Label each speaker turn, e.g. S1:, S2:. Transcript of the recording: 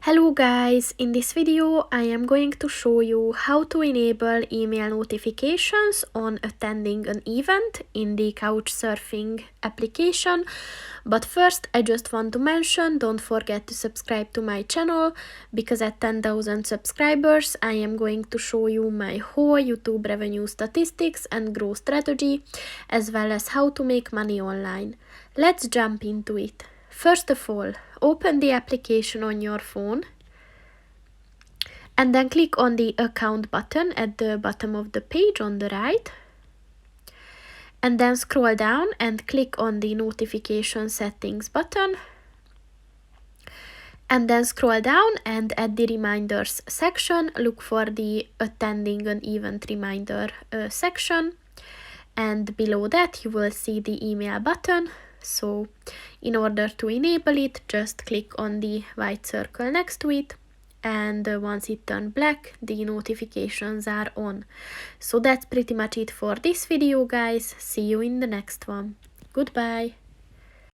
S1: Hello guys, in this video I am going to show you how to enable email notifications on attending an event in the Couchsurfing application. But first I just want to mention, don't forget to subscribe to my channel, because at 10,000 subscribers I am going to show you my whole YouTube revenue statistics and growth strategy, as well as how to make money online. Let's jump into it. First of all, open the application on your phone and then click on the account button at the bottom of the page on the right, and then scroll down and click on the notification settings button, and then scroll down and at the reminders section look for the attending an event reminder section, and below that you will see the email button. So in order to enable it, just click on the white circle next to it, and once it turns black, the notifications are on. So that's pretty much it for this video, guys. See you in the next one. Goodbye.